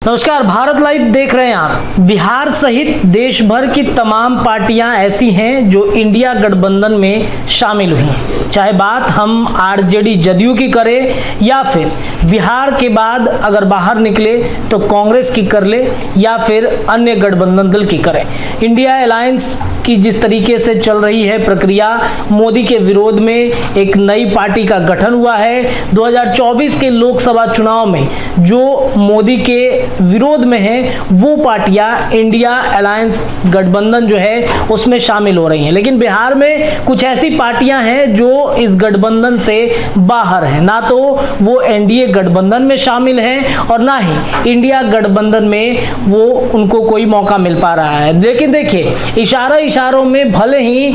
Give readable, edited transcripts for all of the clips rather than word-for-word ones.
नमस्कार, भारत लाइव देख रहे हैं आप। बिहार सहित देश भर की तमाम पार्टियां ऐसी हैं जो इंडिया गठबंधन में शामिल हुई हैं। चाहे बात हम आरजेडी जदयू की करें या फिर बिहार के बाद अगर बाहर निकले तो कांग्रेस की कर ले या फिर अन्य गठबंधन दल की करें। इंडिया अलायंस की जिस तरीके से चल रही है प्रक्रिया, मोदी के विरोध में एक नई पार्टी का गठन हुआ है। 2024 के लोकसभा चुनाव में जो मोदी के विरोध में है वो पार्टियां इंडिया अलायंस गठबंधन जो है उसमें शामिल हो रही हैं। लेकिन बिहार में कुछ ऐसी पार्टियां हैं जो इस गठबंधन से बाहर हैं, ना तो वो एनडीए गठबंधन में शामिल हैं और ना ही इंडिया गठबंधन में वो उनको कोई मौका मिल पा रहा है। लेकिन देखिए, इशारों में भले ही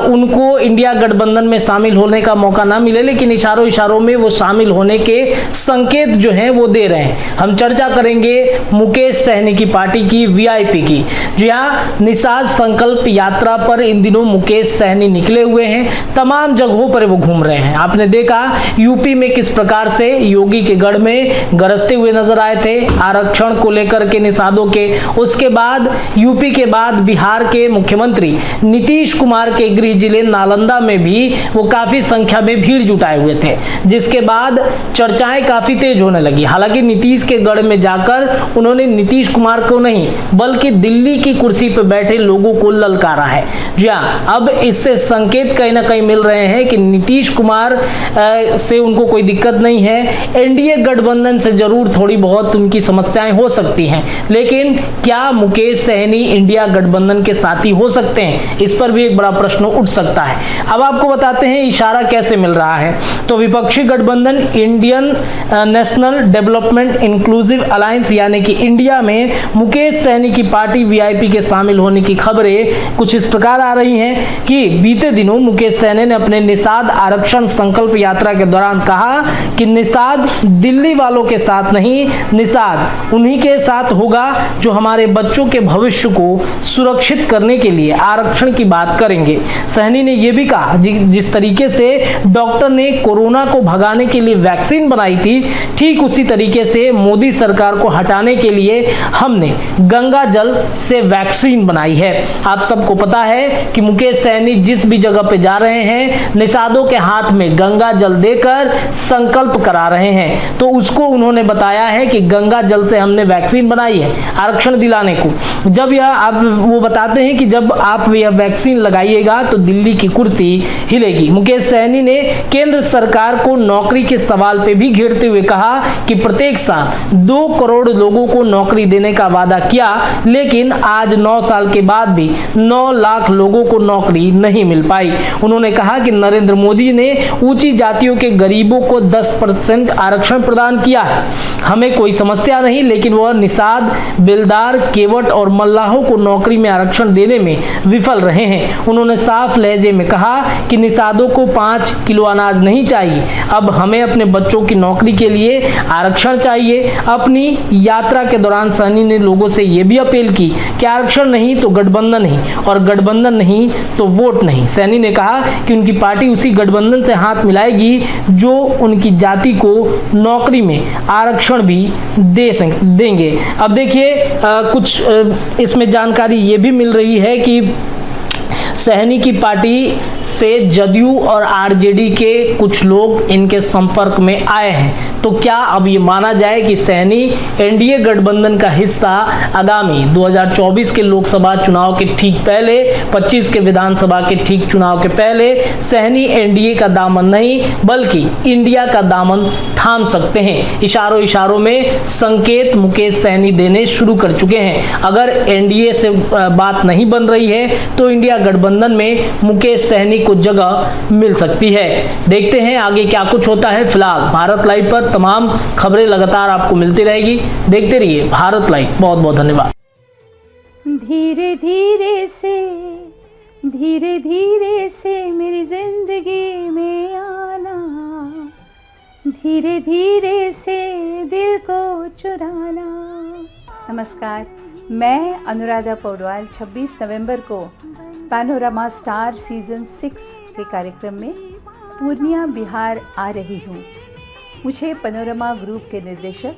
उनको इंडिया गठबंधन में शामिल होने का मौका ना मिले, लेकिन इशारों में वो शामिल होने के संकेत जो हैं वो दे रहे हैं। हम चर्चा करेंगे मुकेश सहनी की पार्टी की, वीआईपी की। जी हाँ, निषाद संकल्प यात्रा पर इन दिनों मुकेश सहनी निकले हुए हैं। तमाम जगहों पर वो घूम रहे हैं। आपने देखा यूपी में किस प्रकार से योगी के गढ़ में गरजते हुए नजर आए थे आरक्षण को लेकर के निषादों के। उसके बाद यूपी के बाद बिहार के मुख्यमंत्री नीतीश कुमार के गृह जिले नालंदा में भी वो काफी संख्या में भीड़ जुटाए हुए थे, जिसके बाद चर्चाएं काफी तेज होने लगी। हालांकि नीतीश के गढ़ में जाकर उन्होंने नीतीश कुमार को नहीं बल्कि दिल्ली की कुर्सी पर बैठे लोगों को ललकारा है। जी हाँ, अब इससे संकेत कहीं ना कहीं मिल रहे हैं कि नीतीश कुमार से उनको कोई दिक्कत नहीं है। एनडीए गठबंधन से जरूर थोड़ी बहुत उनकी समस्याएं हो सकती हैं, लेकिन क्या मुकेश सहनी इंडिया गठबंधन के साथी हो सकते हैं, इस पर भी एक बड़ा प्रश्न उठ सकता है। अब आपको बताते हैं इशारा कैसे मिल रहा है। तो विपक्षी गठबंधन Indian national development inclusive alliance यानी कि इंडिया में मुकेश सहनी की पार्टी वीआईपी के शामिल होने की खबरें कुछ इस प्रकार आ रही हैं कि बीते दिनों मुकेश सहनी ने अपने निषाद आरक्षण संकल्प यात्रा के दौरान कहा कि निषाद दिल्ली वालों के साथ नहीं, निषाद उन्हीं के साथ होगा जो हमारे बच्चों के भविष्य को सुरक्षित करने के लिए आरक्षण की बात करेंगे। सहनी ने यह भी कहा जिस तरीके से डॉक्टर ने कोरोना को भगाने के लिए वैक्सीन बनाई थी, ठीक उसी तरीके से मोदी सरकार को हटाने के लिए हमने गंगा जल से वैक्सीन बनाई है। आप सबको पता है कि मुकेश सहनी जिस भी जगह पे जा रहे हैं निषादों के हाथ में गंगा जल देकर संकल्प करा रहे हैं। तो उसको उन्होंने बताया है कि गंगा जल से हमने वैक्सीन बनाई है आरक्षण दिलाने को। जब यह आप वो बताते हैं कि जब आप यह वैक्सीन लगाइएगा तो दिल्ली की कुर्सी हिलेगी। मुकेश सहनी ने केंद्र सरकार को नौकरी के सवाल पे भी घेरते हुए कहा कि प्रत्येक साल 2 करोड़ लोगों को नौकरी देने का वादा किया, लेकिन आज 9 साल के बाद भी 9 लाख लोगों को नौकरी नहीं मिल पाई। उन्होंने कहा कि नरेंद्र मोदी ने ऊंची जातियों के गरीबों को 10% आरक्षण प्रदान किया है, हमें कोई समस्या नहीं, लेकिन वह निषाद, बेलदार, केवट और मल्लाहों को नौकरी में आरक्षण देने में विफल रहे हैं। उन्होंने साफ लहजे में कहा कि निषादों को 5 किलो अनाज नहीं चाहिए, अब हमें अपने बच्चों की नौकरी के लिए आरक्षण चाहिए। अपनी यात्रा के दौरान सहनी ने लोगों से यह भी अपील की कि आरक्षण नहीं तो गठबंधन नहीं और गठबंधन नहीं तो वोट नहीं। सहनी ने कहा कि उनकी पार्टी उसी गठबंधन से हाथ मिलाएगी जो उनकी जाति को नौकरी में आरक्षण भी देंगे। अब देखिए कुछ इसमें जानकारी ये भी मिल रही है कि सहनी की पार्टी से जदयू और आरजेडी के कुछ लोग इनके संपर्क में आए हैं। तो क्या अब ये माना जाए कि सहनी एनडीए गठबंधन का हिस्सा आगामी 2024 के लोकसभा चुनाव के ठीक पहले, 25 के विधानसभा के ठीक चुनाव के पहले सहनी एनडीए का दामन नहीं बल्कि इंडिया का दामन थाम सकते हैं। इशारों में संकेत मुकेश सहनी देने शुरू कर चुके हैं। अगर एनडीए से बात नहीं बन रही है तो इंडिया गठबंधन में मुकेश सहनी को जगह मिल सकती है। देखते हैं आगे क्या कुछ होता है। फिलहाल भारत लाइव पर तमाम खबरें लगातार आपको मिलती रहेगी। देखते रहिए भारत लाइव। बहुत बहुत धन्यवाद। धीरे धीरे से मेरी जिंदगी में आना, धीरे धीरे से दिल को चुराना। नमस्कार, मैं अनुराधा पौडवाल 26 नवंबर को पैनोरमा स्टार सीजन 6 के कार्यक्रम में पूर्णिया बिहार आ रही हूँ। मुझे पैनोरमा ग्रुप के निर्देशक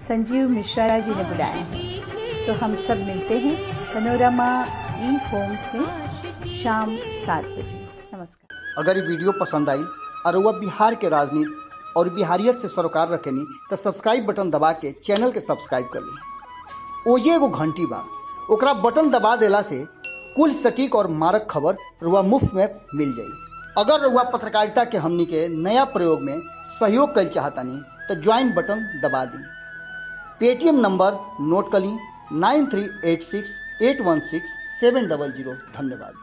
संजीव मिश्रा जी ने बुलाया है। तो हम सब मिलते हैं पैनोरामा ई होम्स में शाम 7 बजे। नमस्कार। अगर ये वीडियो पसंद आई और वह बिहार के राजनीति और बिहारियत से सरोकार रखेनी तो सब्सक्राइब बटन दबा के चैनल के सब्सक्राइब कर ली। ओजे एगो घंटी बा, ओकरा बटन दबा देला से कुल सटीक और मारक खबर रुआ मुफ्त में मिल जाई। अगर रुआ पत्रकारिता के हमनी के नया प्रयोग में सहयोग कर चाहतानी तो ज्वाइन बटन दबा दी। पेटीएम नंबर नोट कर ली 9386816700। धन्यवाद।